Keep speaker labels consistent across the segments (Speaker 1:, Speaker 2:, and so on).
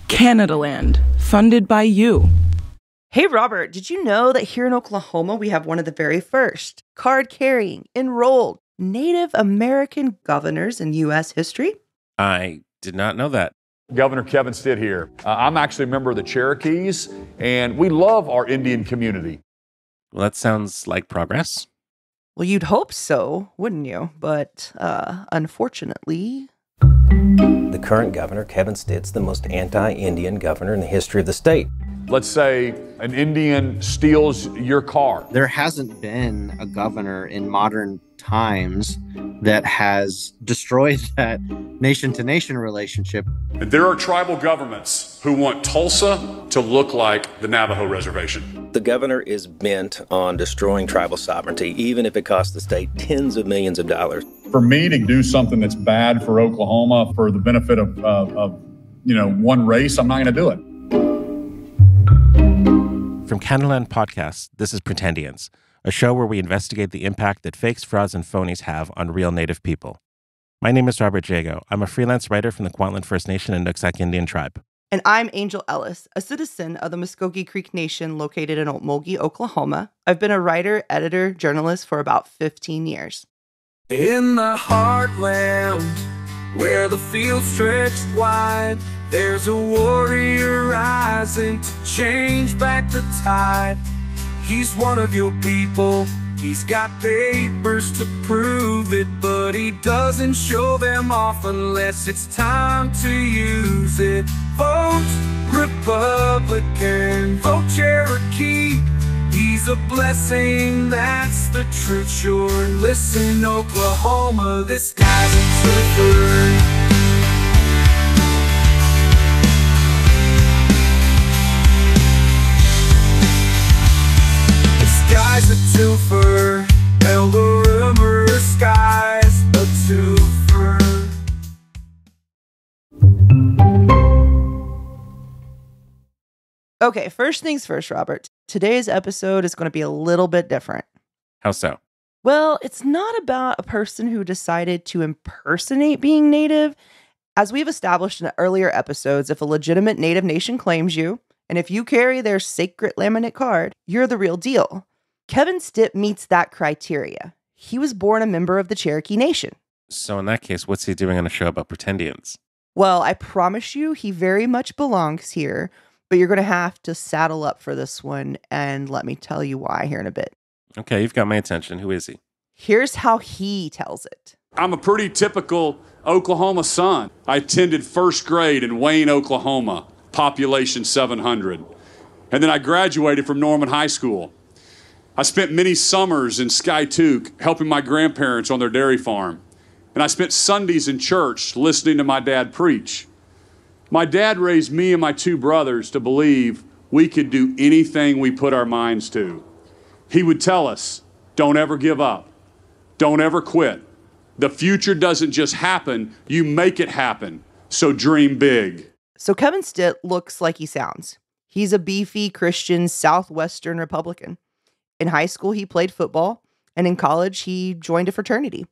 Speaker 1: Canada Land, funded by you.
Speaker 2: Hey, Robert, did you know that here in Oklahoma, we have one of the very first card-carrying, enrolled Native American governors in U.S. history?
Speaker 3: I did not know that.
Speaker 4: Governor Kevin Stitt here. I'm actually a member of the Cherokees, and we love our Indian community.
Speaker 3: Well, that sounds like progress.
Speaker 2: Well, you'd hope so, wouldn't you? But unfortunately...
Speaker 5: The current governor, Kevin Stitt's the most anti-Indian governor in the history of the state.
Speaker 4: Let's say an Indian steals your car.
Speaker 6: There hasn't been a governor in modern times that has destroyed that nation-to-nation relationship.
Speaker 7: There are tribal governments who want Tulsa to look like the Navajo reservation.
Speaker 5: The governor is bent on destroying tribal sovereignty, even if it costs the state tens of millions of dollars.
Speaker 8: For me to do something that's bad for Oklahoma for the benefit of one race, I'm not going to do it.
Speaker 3: From Canada Land Podcast, this is Pretendians, a show where we investigate the impact that fakes, frauds, and phonies have on real Native people. My name is Robert Jago. I'm a freelance writer from the Kwantlen First Nation and Nooksack Indian tribe.
Speaker 2: And I'm Angel Ellis, a citizen of the Muskogee Creek Nation located in Okmulgee, Oklahoma. I've been a writer, editor, journalist for about 15 years.
Speaker 9: In the heartland, where the fields stretch wide, there's a warrior rising to change back the tide. He's one of your people, he's got papers to prove it, but he doesn't show them off unless it's time to use it. Vote Republican, vote Cherokee. He's a blessing, that's the truth, sure. Listen, Oklahoma, this guy's a truther. Guy's a twofer, Elder Sky's a twofer.
Speaker 2: Okay, first things first, Robert. Today's episode is going to be a little bit different.
Speaker 3: How so?
Speaker 2: Well, it's not about a person who decided to impersonate being Native. As we've established in earlier episodes, if a legitimate Native nation claims you, and if you carry their sacred laminate card, you're the real deal. Kevin Stitt meets that criteria. He was born a member of the Cherokee Nation.
Speaker 3: So in that case, what's he doing on a show about Pretendians?
Speaker 2: Well, I promise you, he very much belongs here, but you're going to have to saddle up for this one, and let me tell you why here in a bit.
Speaker 3: Okay, you've got my attention. Who is he?
Speaker 2: Here's how he tells it.
Speaker 7: I'm a pretty typical Oklahoma son. I attended first grade in Wayne, Oklahoma, population 700. And then I graduated from Norman High School. I spent many summers in Skytook helping my grandparents on their dairy farm. And I spent Sundays in church listening to my dad preach. My dad raised me and my two brothers to believe we could do anything we put our minds to. He would tell us, don't ever give up. Don't ever quit. The future doesn't just happen, you make it happen. So dream big.
Speaker 2: So Kevin Stitt looks like he sounds. He's a beefy Christian Southwestern Republican. In high school, he played football, and in college, he joined a fraternity.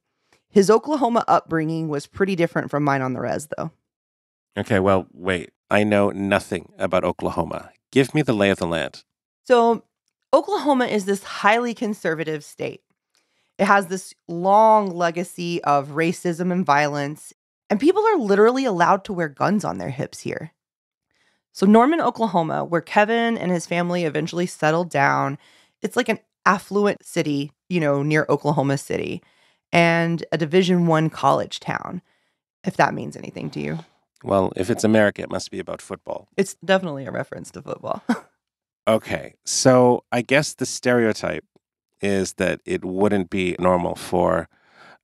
Speaker 2: His Oklahoma upbringing was pretty different from mine on the res, though.
Speaker 3: Okay, well, wait. I know nothing about Oklahoma. Give me the lay of the land.
Speaker 2: So, Oklahoma is this highly conservative state. It has this long legacy of racism and violence, and people are literally allowed to wear guns on their hips here. So, Norman, Oklahoma, where Kevin and his family eventually settled down, it's like an affluent city, near Oklahoma City, and a Division I college town, if that means anything to you.
Speaker 3: Well, if it's America, it must be about football.
Speaker 2: It's definitely a reference to football.
Speaker 3: Okay, so I guess the stereotype is that it wouldn't be normal for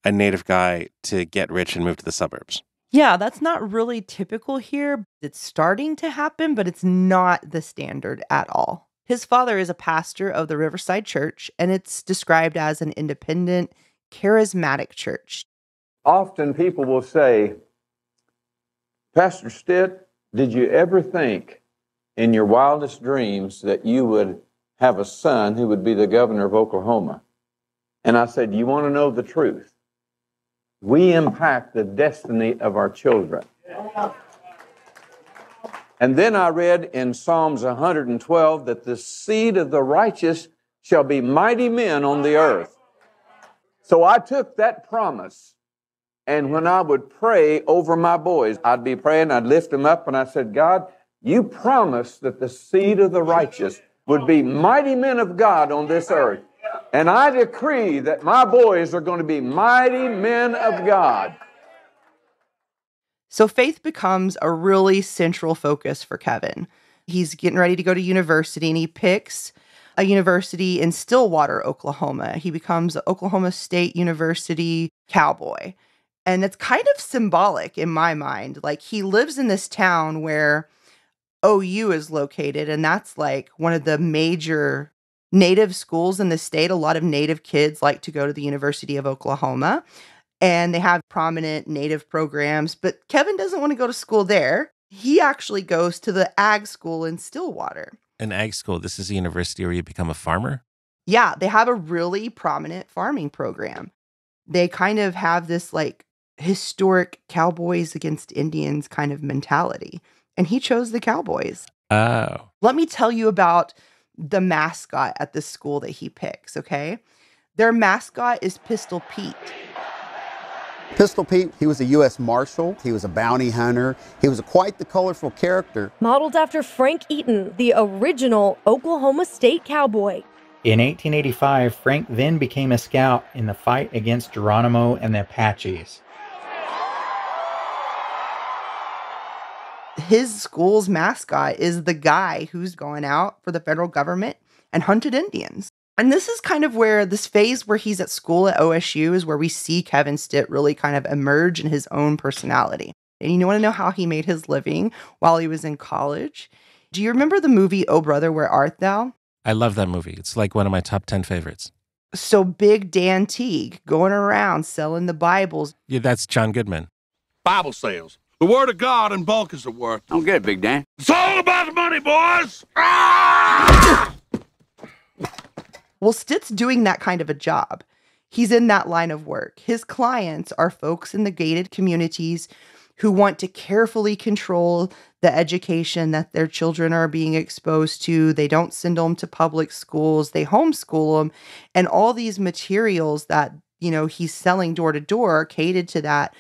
Speaker 3: a Native guy to get rich and move to the suburbs.
Speaker 2: Yeah, that's not really typical here. It's starting to happen, but it's not the standard at all. His father is a pastor of the Riverside Church, and it's described as an independent, charismatic church.
Speaker 10: Often people will say, Pastor Stitt, did you ever think in your wildest dreams that you would have a son who would be the governor of Oklahoma? And I said, you want to know the truth? We impact the destiny of our children. And then I read in Psalms 112 that the seed of the righteous shall be mighty men on the earth. So I took that promise, and when I would pray over my boys, I'd be praying, I'd lift them up, and I said, God, you promised that the seed of the righteous would be mighty men of God on this earth. And I decree that my boys are going to be mighty men of God.
Speaker 2: So faith becomes a really central focus for Kevin. He's getting ready to go to university, and he picks a university in Stillwater, Oklahoma. He becomes an Oklahoma State University cowboy. And it's kind of symbolic in my mind. Like, he lives in this town where OU is located, and that's like one of the major Native schools in the state. A lot of Native kids like to go to the University of Oklahoma, and they have prominent Native programs, but Kevin doesn't want to go to school there. He actually goes to the ag school in Stillwater.
Speaker 3: An ag school, this is a university where you become a farmer?
Speaker 2: Yeah, they have a really prominent farming program. They kind of have this like historic cowboys against Indians kind of mentality. And he chose the Cowboys.
Speaker 3: Oh.
Speaker 2: Let me tell you about the mascot at the school that he picks, okay? Their mascot is Pistol Pete.
Speaker 11: Pistol Pete, he was a U.S. Marshal. He was a bounty hunter. He was quite the colorful character.
Speaker 12: Modeled after Frank Eaton, the original Oklahoma State Cowboy.
Speaker 13: In 1885, Frank then became a scout in the fight against Geronimo and the Apaches.
Speaker 2: His school's mascot is the guy who's going out for the federal government and hunted Indians. And this is kind of where this phase where he's at school at OSU is where we see Kevin Stitt really kind of emerge in his own personality. And you want to know how he made his living while he was in college? Do you remember the movie Oh Brother, Where Art Thou?
Speaker 3: I love that movie. It's like one of my top 10 favorites.
Speaker 2: So Big Dan Teague going around selling the Bibles.
Speaker 3: Yeah, that's John Goodman.
Speaker 14: Bible sales. The word of God in bulk is worth.
Speaker 15: Don't get it, Big Dan.
Speaker 14: It's all about the money, boys! Ah!
Speaker 2: Well, Stitt's doing that kind of a job. He's in that line of work. His clients are folks in the gated communities who want to carefully control the education that their children are being exposed to. They don't send them to public schools. They homeschool them. And all these materials that, he's selling door to door are catered to that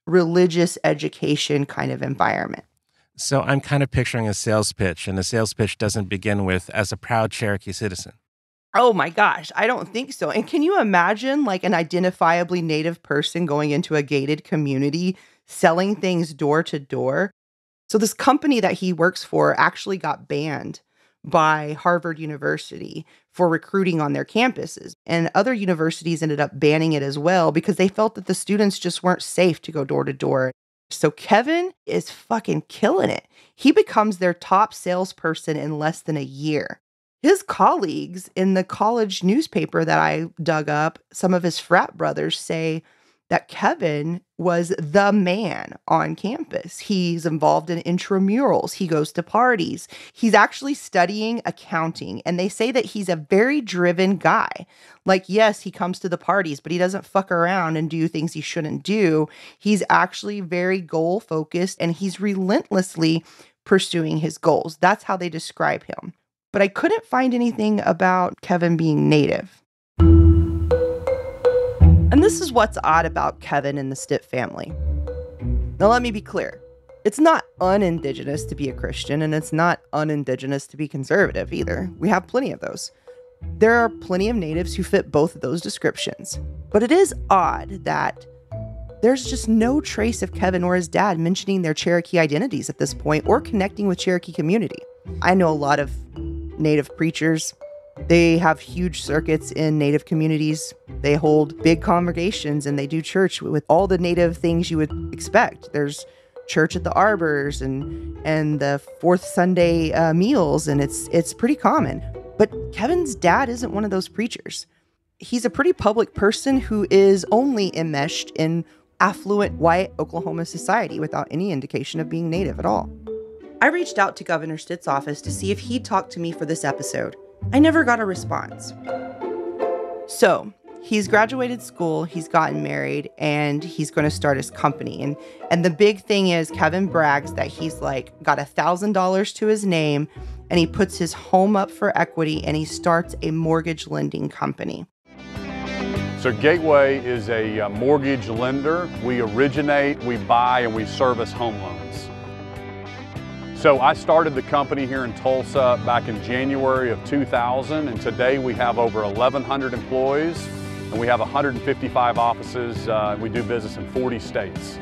Speaker 2: religious education kind of environment.
Speaker 3: So I'm kind of picturing a sales pitch, and the sales pitch doesn't begin with, as a proud Cherokee citizen.
Speaker 2: Oh my gosh, I don't think so. And can you imagine like an identifiably Native person going into a gated community, selling things door to door? So this company that he works for actually got banned by Harvard University for recruiting on their campuses. And other universities ended up banning it as well because they felt that the students just weren't safe to go door to door. So Kevin is fucking killing it. He becomes their top salesperson in less than a year. His colleagues in the college newspaper that I dug up, some of his frat brothers say that Kevin was the man on campus. He's involved in intramurals. He goes to parties. He's actually studying accounting. And they say that he's a very driven guy. Like, yes, he comes to the parties, but he doesn't fuck around and do things he shouldn't do. He's actually very goal focused and he's relentlessly pursuing his goals. That's how they describe him. But I couldn't find anything about Kevin being Native. And this is what's odd about Kevin and the Stitt family. Now, let me be clear. It's not un-Indigenous to be a Christian, and it's not un-Indigenous to be conservative either. We have plenty of those. There are plenty of Natives who fit both of those descriptions. But it is odd that there's just no trace of Kevin or his dad mentioning their Cherokee identities at this point or connecting with Cherokee community. I know a lot of Native preachers. They have huge circuits in Native communities. They hold big congregations and they do church with all the Native things you would expect. There's church at the arbors and the fourth Sunday meals, and it's pretty common. But Kevin's dad isn't one of those preachers. He's a pretty public person who is only enmeshed in affluent white Oklahoma society without any indication of being Native at all. I reached out to Governor Stitt's office to see if he'd talk to me for this episode. I never got a response. So, He's graduated school, he's gotten married, and he's going to start his company. And the big thing is Kevin brags that he's like got $1,000 to his name, and he puts his home up for equity, and he starts a mortgage lending company.
Speaker 4: So Gateway is a mortgage lender. We originate, we buy, and we service home loans. So I started the company here in Tulsa back in January of 2000, and today we have over 1,100 employees, and we have 155 offices. We do business in 40 states.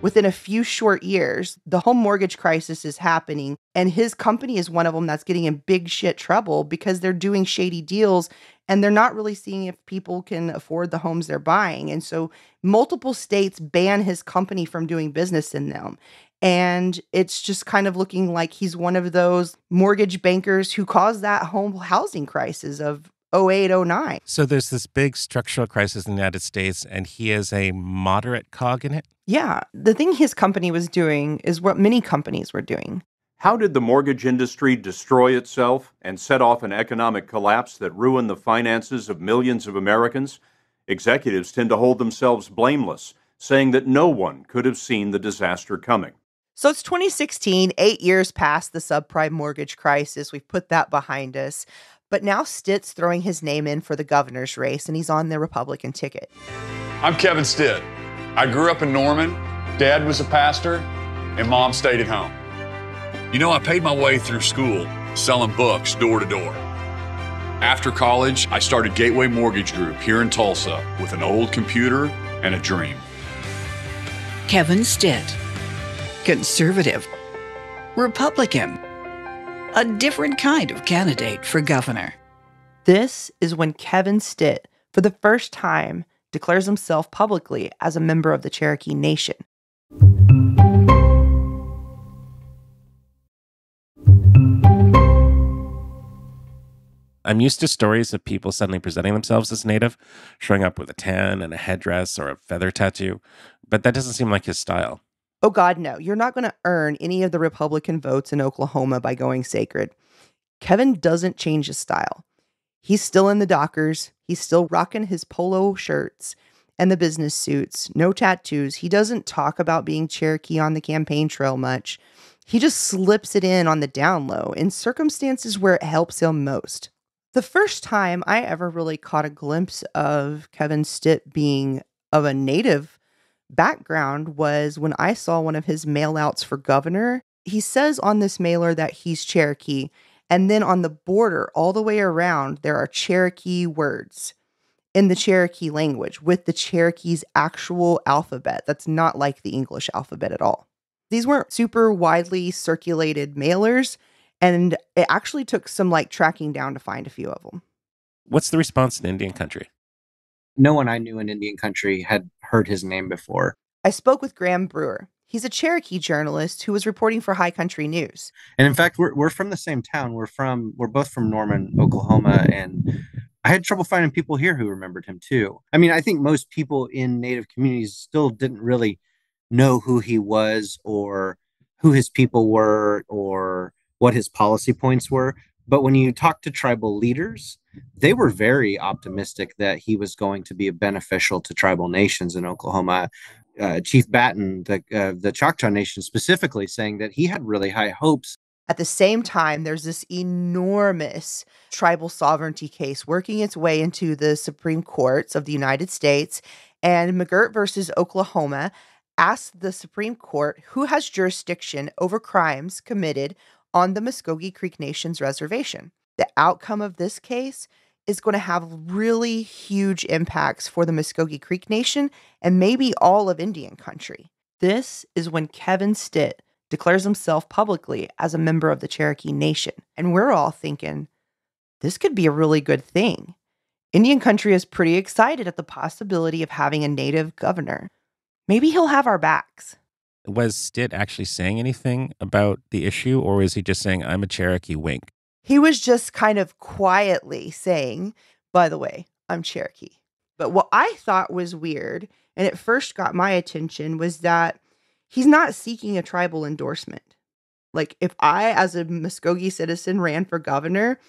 Speaker 2: Within a few short years, the home mortgage crisis is happening, and his company is one of them that's getting in big shit trouble because they're doing shady deals and they're not really seeing if people can afford the homes they're buying. And so multiple states ban his company from doing business in them. And it's just kind of looking like he's one of those mortgage bankers who caused that home housing crisis of 08, 09.
Speaker 3: So there's this big structural crisis in the United States, and he is a moderate cog in it?
Speaker 2: Yeah. The thing his company was doing is what many companies were doing.
Speaker 15: How did the mortgage industry destroy itself and set off an economic collapse that ruined the finances of millions of Americans? Executives tend to hold themselves blameless, saying that no one could have seen the disaster coming.
Speaker 2: So it's 2016, 8 years past the subprime mortgage crisis. We've put that behind us. But now Stitt's throwing his name in for the governor's race, and he's on the Republican ticket.
Speaker 7: I'm Kevin Stitt. I grew up in Norman. Dad was a pastor, and Mom stayed at home. You know, I paid my way through school selling books door to door. After college, I started Gateway Mortgage Group here in Tulsa with an old computer and a dream.
Speaker 16: Kevin Stitt. Conservative. Republican. A different kind of candidate for governor.
Speaker 2: This is when Kevin Stitt, for the first time, declares himself publicly as a member of the Cherokee Nation.
Speaker 3: I'm used to stories of people suddenly presenting themselves as Native, showing up with a tan and a headdress or a feather tattoo, but that doesn't seem like his style.
Speaker 2: Oh God, no. You're not going to earn any of the Republican votes in Oklahoma by going sacred. Kevin doesn't change his style. He's still in the Dockers. He's still rocking his polo shirts and the business suits. No tattoos. He doesn't talk about being Cherokee on the campaign trail much. He just slips it in on the down low in circumstances where it helps him most. The first time I ever really caught a glimpse of Kevin Stitt being of a Native background was when I saw one of his mail-outs for governor. He says on this mailer that he's Cherokee, and then on the border all the way around, there are Cherokee words in the Cherokee language with the Cherokee's actual alphabet. That's not like the English alphabet at all. These weren't super widely circulated mailers, and it actually took some tracking down to find a few of them.
Speaker 3: What's the response in Indian country?
Speaker 6: No one I knew in Indian country had heard his name before.
Speaker 2: I spoke with Graham Brewer. He's a Cherokee journalist who was reporting for High Country News.
Speaker 6: And in fact, we're from the same town. We're both from Norman, Oklahoma, and I had trouble finding people here who remembered him too. I mean, I think most people in Native communities still didn't really know who he was or who his people were or what his policy points were. But when you talk to tribal leaders, they were very optimistic that he was going to be beneficial to tribal nations in Oklahoma. Chief Batten, the Choctaw Nation specifically, saying that he had really high hopes.
Speaker 2: At the same time, there's this enormous tribal sovereignty case working its way into the Supreme Courts of the United States. And McGirt versus Oklahoma asked the Supreme Court who has jurisdiction over crimes committed on the Muskogee Creek Nation's reservation. The outcome of this case is going to have really huge impacts for the Muskogee Creek Nation and maybe all of Indian country. This is when Kevin Stitt declares himself publicly as a member of the Cherokee Nation. And we're all thinking, this could be a really good thing. Indian country is pretty excited at the possibility of having a Native governor. Maybe he'll have our backs.
Speaker 3: Was Stitt actually saying anything about the issue, or was he just saying, I'm a Cherokee, wink?
Speaker 2: He was just kind of quietly saying, by the way, I'm Cherokee. But what I thought was weird, and it first got my attention, was that he's not seeking a tribal endorsement. Like, if I, as a Muskogee citizen, ran for governor,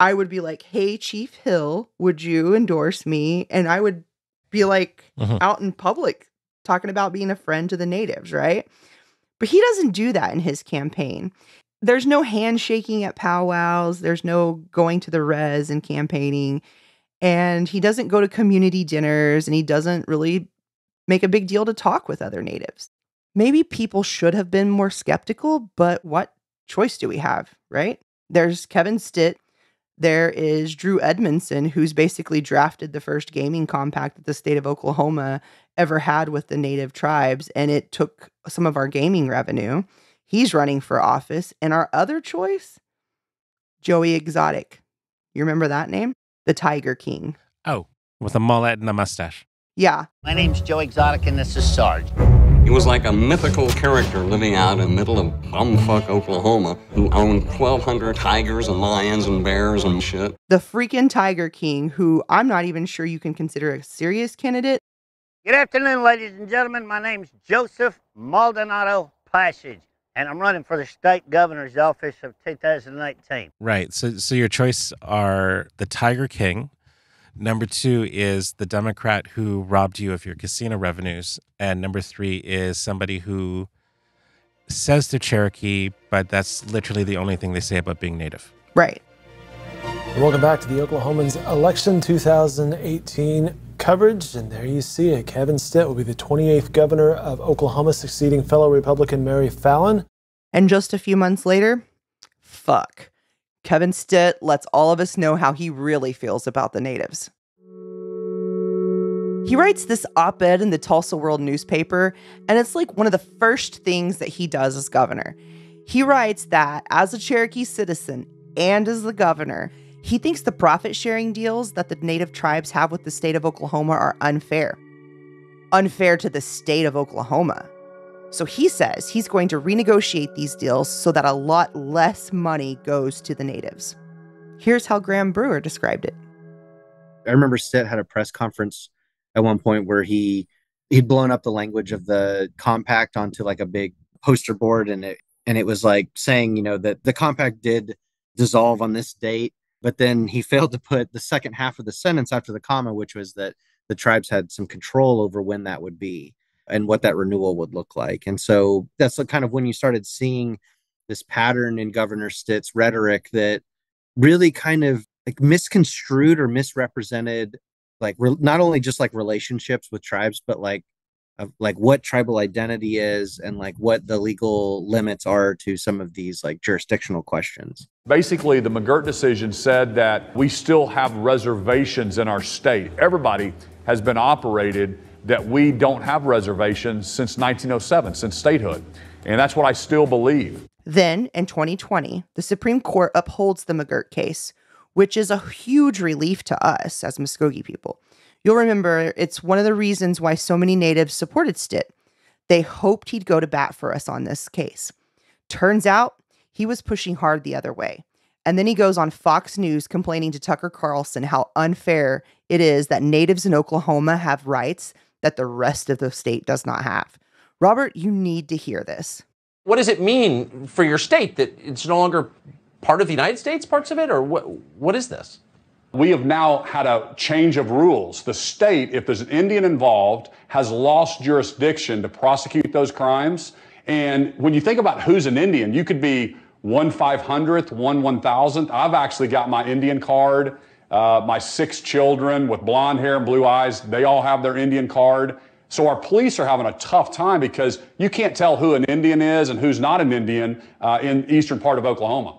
Speaker 2: I would be like, hey, Chief Hill, would you endorse me? And I would be like out in public talking about being a friend to the natives, right? But he doesn't do that in his campaign. There's no handshaking at powwows. There's no going to the res and campaigning. And he doesn't go to community dinners, and he doesn't really make a big deal to talk with other natives. Maybe people should have been more skeptical, but what choice do we have, right? There's Kevin Stitt. There is Drew Edmondson, who's basically drafted the first gaming compact that the state of Oklahoma ever had with the native tribes, and it took some of our gaming revenue. He's running for office. And our other choice, Joey Exotic. You remember that name? The Tiger King.
Speaker 3: Oh, with a mullet and a mustache.
Speaker 2: Yeah.
Speaker 17: My name's Joe Exotic, and this is Sarge.
Speaker 18: He was like a mythical character living out in the middle of bumfuck Oklahoma who owned 1,200 tigers and lions and bears and shit.
Speaker 2: The freaking Tiger King, who I'm not even sure you can consider a serious candidate.
Speaker 17: Good afternoon, ladies and gentlemen. My name's Joseph Maldonado Passage, and I'm running for the state governor's office of 2018.
Speaker 3: Right. So your choice are the Tiger King. Number 2 is the Democrat who robbed you of your casino revenues. And number 3 is somebody who says they're Cherokee, but that's literally the only thing they say about being native.
Speaker 2: Right.
Speaker 19: Welcome back to the Oklahomans election 2018 coverage. And there you see it. Kevin Stitt will be the 28th governor of Oklahoma, succeeding fellow Republican Mary Fallin.
Speaker 2: And just a few months later, fuck. Kevin Stitt lets all of us know how he really feels about the natives. He writes this op-ed in the Tulsa World newspaper, and it's like one of the first things that he does as governor. He writes that as a Cherokee citizen and as the governor, he thinks the profit-sharing deals that the native tribes have with the state of Oklahoma are unfair. Unfair to the state of Oklahoma. So he says he's going to renegotiate these deals so that a lot less money goes to the natives. Here's how Graham Brewer described it.
Speaker 6: I remember Stitt had a press conference at one point where he'd blown up the language of the compact onto like a big poster board, and it was like saying, you know, that the compact did dissolve on this date, but then he failed to put the second half of the sentence after the comma, which was that the tribes had some control over when that would be and what that renewal would look like. And so that's kind of when you started seeing this pattern in Governor Stitt's rhetoric that really kind of like misconstrued or misrepresented, like not only just like relationships with tribes, but like what tribal identity is and like what the legal limits are to some of these like jurisdictional questions.
Speaker 4: Basically, the McGirt decision said that we still have reservations in our state. Everybody has been operated that we don't have reservations since 1907, since statehood. And that's what I still believe.
Speaker 2: Then, in 2020, the Supreme Court upholds the McGirt case, which is a huge relief to us as Muskogee people. You'll remember it's one of the reasons why so many natives supported Stitt. They hoped he'd go to bat for us on this case. Turns out, he was pushing hard the other way. And then he goes on Fox News complaining to Tucker Carlson how unfair it is that natives in Oklahoma have rights that the rest of the state does not have. Robert, you need to hear this.
Speaker 20: What does it mean for your state that it's no longer part of the United States, parts of it, or what is this?
Speaker 4: We have now had a change of rules. The state, if there's an Indian involved, has lost jurisdiction to prosecute those crimes. And when you think about who's an Indian, you could be 1/500th, 1/1000th. I've actually got my Indian card. My 6 children with blonde hair and blue eyes, they all have their Indian card. So our police are having a tough time because you can't tell who an Indian is and who's not an Indian in the eastern part of Oklahoma.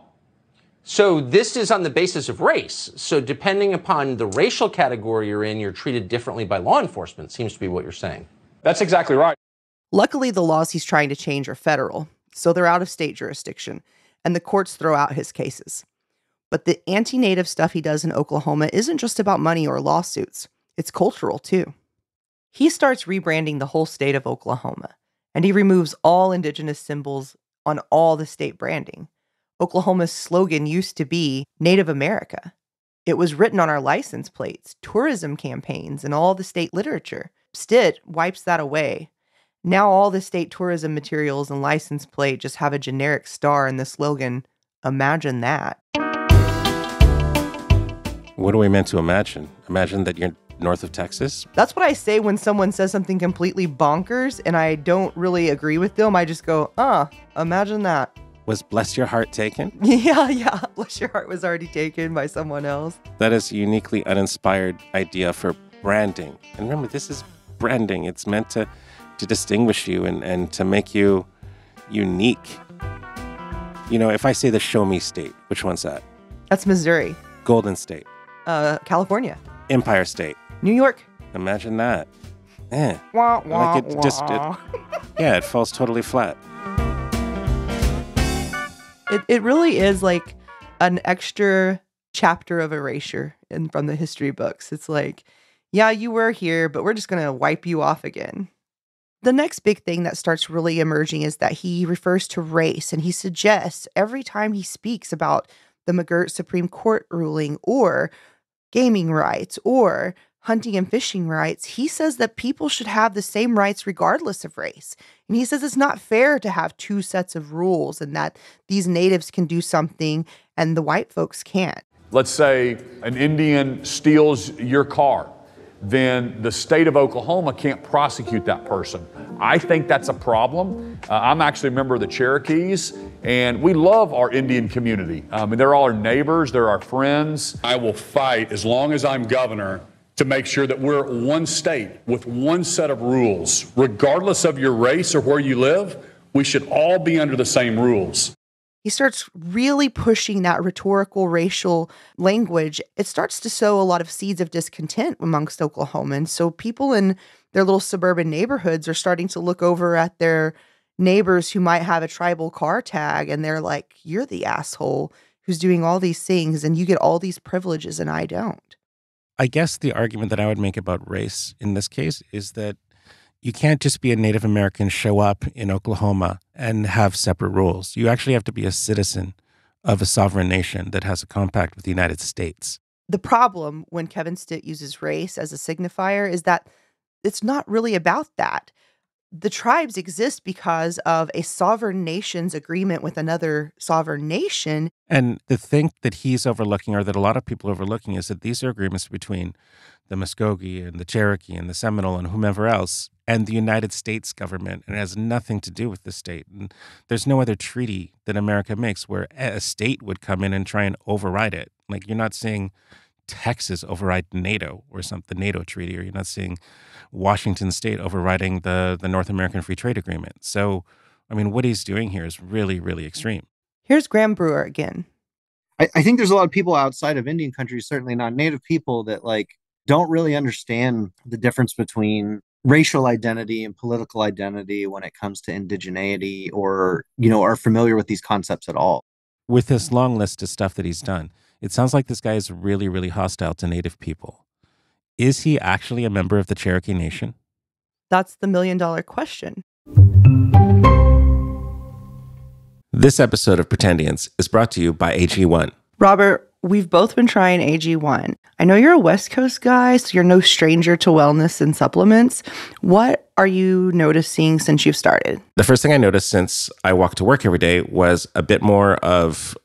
Speaker 20: So this is on the basis of race. So depending upon the racial category you're in, you're treated differently by law enforcement, seems to be what you're saying.
Speaker 4: That's exactly right.
Speaker 2: Luckily, the laws he's trying to change are federal, so they're out of state jurisdiction, and the courts throw out his cases. But the anti-native stuff he does in Oklahoma isn't just about money or lawsuits. It's cultural, too. He starts rebranding the whole state of Oklahoma, and he removes all indigenous symbols on all the state branding. Oklahoma's slogan used to be Native America. It was written on our license plates, tourism campaigns, and all the state literature. Stitt wipes that away. Now all the state tourism materials and license plate just have a generic star and the slogan, "Imagine that."
Speaker 3: What are we meant to imagine? Imagine that you're north of Texas?
Speaker 2: That's what I say when someone says something completely bonkers and I don't really agree with them. I just go, imagine that.
Speaker 3: Was Bless Your Heart taken?
Speaker 2: Yeah. Bless Your Heart was already taken by someone else.
Speaker 3: That is a uniquely uninspired idea for branding. And remember, this is branding. It's meant to distinguish you and to make you unique. You know, if I say the Show Me State, which one's that?
Speaker 2: That's Missouri.
Speaker 3: Golden State.
Speaker 2: California.
Speaker 3: Empire State.
Speaker 2: New York.
Speaker 3: Imagine that.
Speaker 2: Wah, wah,
Speaker 3: Like it falls totally flat.
Speaker 2: It really is like an extra chapter of erasure from the history books. It's like, yeah, you were here, but we're just going to wipe you off again. The next big thing that starts really emerging is that he refers to race, and he suggests every time he speaks about the McGirt Supreme Court ruling or gaming rights or hunting and fishing rights, he says that people should have the same rights regardless of race. And he says it's not fair to have two sets of rules and that these natives can do something and the white folks can't.
Speaker 4: Let's say an Indian steals your car. Then the state of Oklahoma can't prosecute that person. I think that's a problem. I'm actually a member of the Cherokees, and we love our Indian community. They're all our neighbors, they're our friends.
Speaker 8: I will fight as long as I'm governor to make sure that we're one state with one set of rules. Regardless of your race or where you live, we should all be under the same rules.
Speaker 2: He starts really pushing that rhetorical racial language. It starts to sow a lot of seeds of discontent amongst Oklahomans. So people in their little suburban neighborhoods are starting to look over at their neighbors who might have a tribal car tag, and they're like, you're the asshole who's doing all these things, and you get all these privileges, and I don't.
Speaker 3: I guess the argument that I would make about race in this case is that you can't just be a Native American, show up in Oklahoma and have separate rules. You actually have to be a citizen of a sovereign nation that has a compact with the United States.
Speaker 2: The problem when Kevin Stitt uses race as a signifier is that it's not really about that. The tribes exist because of a sovereign nation's agreement with another sovereign nation.
Speaker 3: And the thing that he's overlooking, or that a lot of people are overlooking, is that these are agreements between the Muskogee and the Cherokee and the Seminole and whomever else and the United States government. And it has nothing to do with the state. And there's no other treaty that America makes where a state would come in and try and override it. Like, you're not seeing Texas override NATO or the NATO treaty, or you're not seeing Washington State overriding the North American Free Trade Agreement. So, I mean, what he's doing here is really, really extreme.
Speaker 2: Here's Graham Brewer again.
Speaker 6: I think there's a lot of people outside of Indian countries, certainly not Native people, that don't really understand the difference between racial identity and political identity when it comes to indigeneity, or, are familiar with these concepts at all.
Speaker 3: With this long list of stuff that he's done, it sounds like this guy is really, really hostile to Native people. Is he actually a member of the Cherokee Nation?
Speaker 2: That's the million-dollar question.
Speaker 3: This episode of Pretendians is brought to you by AG1.
Speaker 2: Robert, we've both been trying AG1. I know you're a West Coast guy, so you're no stranger to wellness and supplements. What are you noticing since you've started?
Speaker 3: The first thing I noticed since I walk to work every day was a bit more of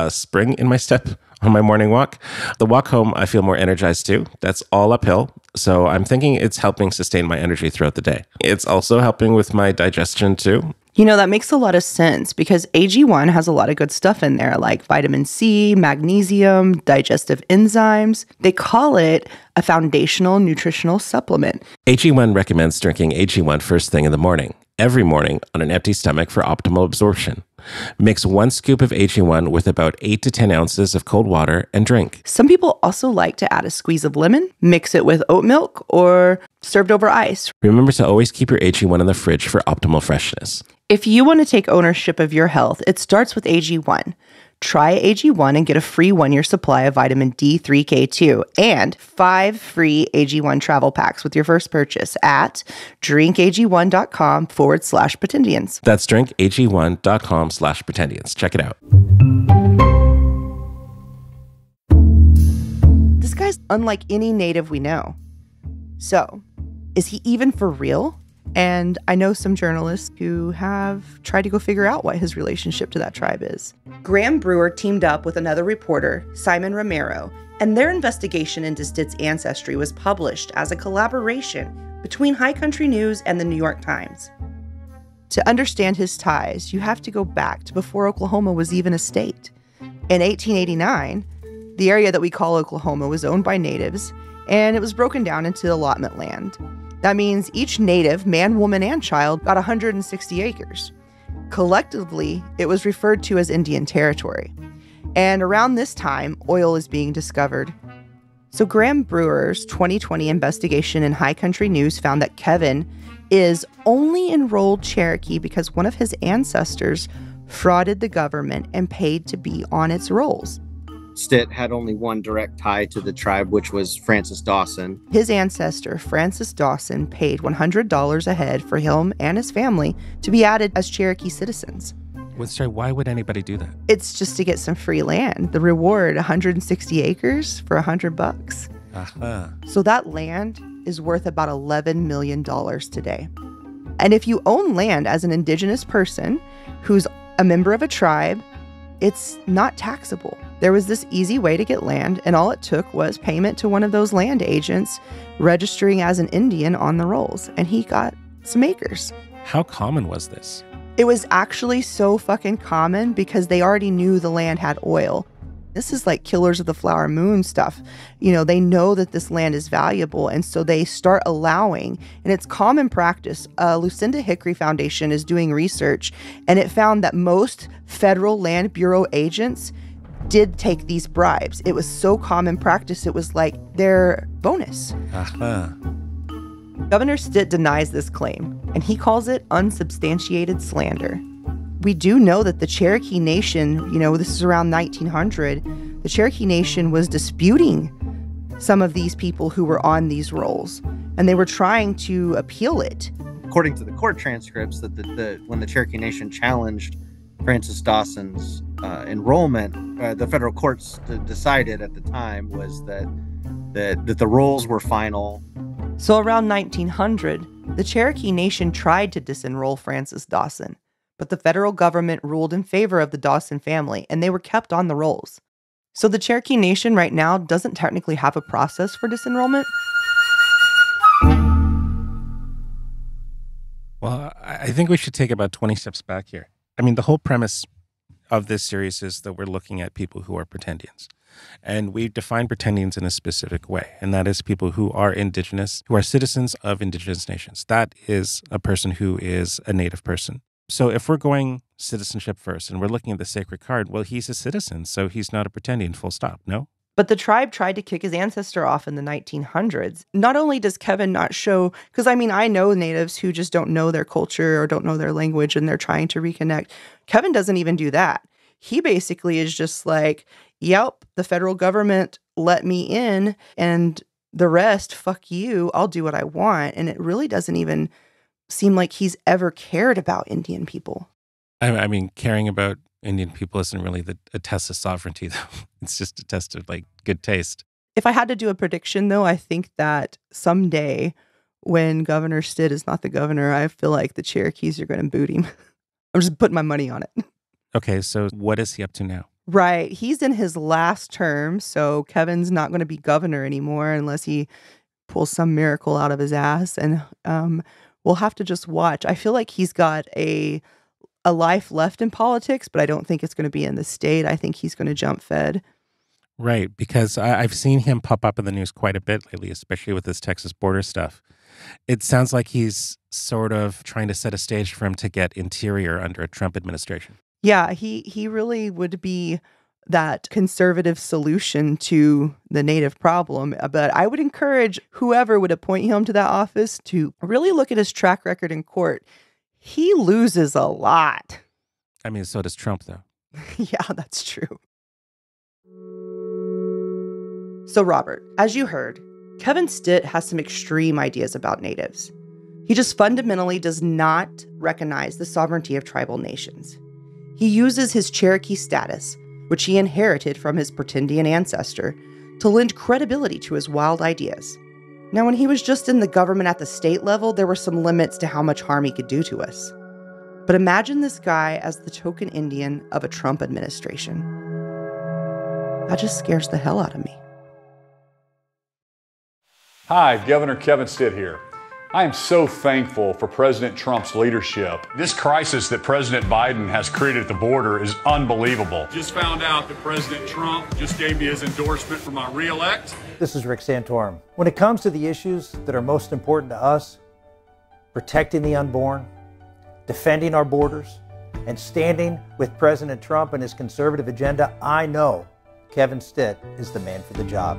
Speaker 3: spring in my step on my morning walk. The walk home, I feel more energized too. That's all uphill. So I'm thinking it's helping sustain my energy throughout the day. It's also helping with my digestion too.
Speaker 2: That makes a lot of sense because AG1 has a lot of good stuff in there, like vitamin C, magnesium, digestive enzymes. They call it a foundational nutritional supplement.
Speaker 3: AG1 recommends drinking AG1 first thing in the morning, every morning on an empty stomach for optimal absorption. Mix 1 scoop of AG1 with about 8 to 10 ounces of cold water and drink.
Speaker 2: Some people also like to add a squeeze of lemon, mix it with oat milk, or served over ice.
Speaker 3: Remember to always keep your AG1 in the fridge for optimal freshness.
Speaker 2: If you want to take ownership of your health, it starts with AG1. Try AG1 and get a free 1-year supply of vitamin D3K2 and 5 free AG1 travel packs with your first purchase at drinkag1.com/pretendians.
Speaker 3: That's drinkag1.com/pretendians. Check it out.
Speaker 2: This guy's unlike any native we know. So, is he even for real? And I know some journalists who have tried to go figure out what his relationship to that tribe is. Graham Brewer teamed up with another reporter, Simon Romero, and their investigation into Stitt's ancestry was published as a collaboration between High Country News and the New York Times. To understand his ties, you have to go back to before Oklahoma was even a state. In 1889, the area that we call Oklahoma was owned by natives, and it was broken down into allotment land. That means each native, man, woman, and child, got 160 acres. Collectively, it was referred to as Indian Territory. And around this time, oil is being discovered. So Graham Brewer's 2020 investigation in High Country News found that Kevin is only enrolled Cherokee because one of his ancestors frauded the government and paid to be on its rolls.
Speaker 6: Stitt had only one direct tie to the tribe, which was Francis Dawson.
Speaker 2: His ancestor, Francis Dawson, paid $100 a head for him and his family to be added as Cherokee citizens.
Speaker 3: Sorry, why would anybody do that?
Speaker 2: It's just to get some free land. The reward, 160 acres for $100.
Speaker 3: Uh-huh.
Speaker 2: So that land is worth about $11 million today. And if you own land as an Indigenous person who's a member of a tribe, it's not taxable. There was this easy way to get land, and all it took was payment to one of those land agents registering as an Indian on the rolls, and he got some acres.
Speaker 3: How common was this?
Speaker 2: It was actually so fucking common because they already knew the land had oil. This is like Killers of the Flower Moon stuff. You know, they know that this land is valuable, and so they start allowing, and it's common practice. Lucinda Hickory Foundation is doing research, and it found that most Federal Land Bureau agents did take these bribes. It was so common practice, it was like their bonus.
Speaker 3: Uh-huh.
Speaker 2: Governor Stitt denies this claim, and he calls it unsubstantiated slander. We do know that the Cherokee Nation, this is around 1900, the Cherokee Nation was disputing some of these people who were on these rolls, and they were trying to appeal it.
Speaker 6: According to the court transcripts, that when the Cherokee Nation challenged Francis Dawson's enrollment, the federal courts decided at the time was that the rolls were final.
Speaker 2: So around 1900, the Cherokee Nation tried to disenroll Francis Dawson, but the federal government ruled in favor of the Dawson family, and they were kept on the rolls. So the Cherokee Nation right now doesn't technically have a process for disenrollment.
Speaker 3: Well, I think we should take about 20 steps back here. I mean, the whole premise of this series is that we're looking at people who are Pretendians. And we define Pretendians in a specific way, and that is people who are Indigenous, who are citizens of Indigenous nations. That is a person who is a Native person. So if we're going citizenship first and we're looking at the sacred card, well, he's a citizen, so he's not a Pretendian, full stop, no?
Speaker 2: But the tribe tried to kick his ancestor off in the 1900s. Not only does Kevin not show, because I know natives who just don't know their culture or don't know their language and they're trying to reconnect. Kevin doesn't even do that. He basically is just like, yep, the federal government let me in and the rest, fuck you, I'll do what I want. And it really doesn't even seem like he's ever cared about Indian people.
Speaker 3: I mean, caring about Indian people isn't really a test of sovereignty, though. It's just a test of, good taste.
Speaker 2: If I had to do a prediction, though, I think that someday when Governor Stitt is not the governor, I feel like the Cherokees are going to boot him. I'm just putting my money on it.
Speaker 3: Okay, so what is he up to now?
Speaker 2: Right. He's in his last term, so Kevin's not going to be governor anymore unless he pulls some miracle out of his ass. And we'll have to just watch. I feel like he's got a life left in politics, but I don't think it's going to be in the state. I think he's going to jump Fed.
Speaker 3: Right, because I've seen him pop up in the news quite a bit lately, especially with this Texas border stuff. It sounds like he's sort of trying to set a stage for him to get interior under a Trump administration.
Speaker 2: Yeah, he really would be that conservative solution to the Native problem. But I would encourage whoever would appoint him to that office to really look at his track record in court. He loses a lot.
Speaker 3: I mean, so does Trump, though.
Speaker 2: Yeah, that's true. So, Robert, as you heard, Kevin Stitt has some extreme ideas about natives. He just fundamentally does not recognize the sovereignty of tribal nations. He uses his Cherokee status, which he inherited from his Pretendian ancestor, to lend credibility to his wild ideas. Now, when he was just in the government at the state level, there were some limits to how much harm he could do to us. But imagine this guy as the token Indian of a Trump administration. That just scares the hell out of me.
Speaker 4: Hi, Governor Kevin Stitt here. I am so thankful for President Trump's leadership. This crisis that President Biden has created at the border is unbelievable.
Speaker 14: Just found out that President Trump just gave me his endorsement for my re-elect.
Speaker 21: This is Rick Santorum. When it comes to the issues that are most important to us, protecting the unborn, defending our borders, and standing with President Trump and his conservative agenda, I know Kevin Stitt is the man for the job.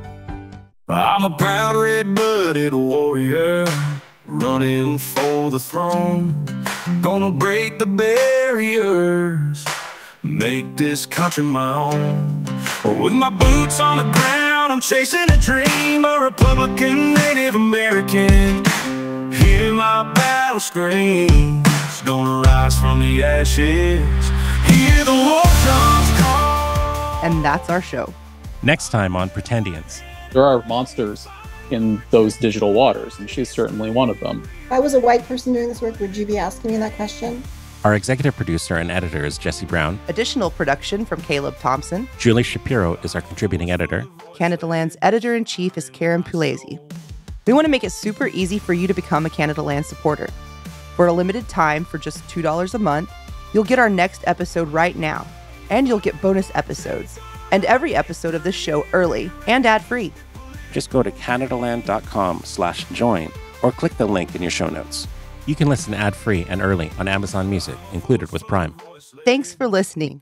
Speaker 9: I'm a proud red-blooded warrior, running for the throne. Gonna break the barriers, make this country my own. With my boots on the ground, I'm chasing a dream, a Republican Native American. Hear my battle screams, gonna rise from the ashes. Hear the war drums call.
Speaker 2: And that's our show.
Speaker 3: Next time on Pretendians.
Speaker 22: There are monsters in those digital waters, and she's certainly one of them.
Speaker 23: If I was a white person doing this work, would you be asking me that question?
Speaker 3: Our executive producer and editor is Jesse Brown.
Speaker 2: Additional production from Caleb Thompson.
Speaker 3: Julie Shapiro is our contributing editor.
Speaker 2: Canada Land's editor-in-chief is Karen Pulesi. We want to make it super easy for you to become a Canada Land supporter. For a limited time, for just $2 a month, you'll get our next episode right now, and you'll get bonus episodes, and every episode of this show early and ad-free.
Speaker 3: Just go to canadaland.com/join or click the link in your show notes. You can listen ad-free and early on Amazon Music, included with Prime.
Speaker 2: Thanks for listening.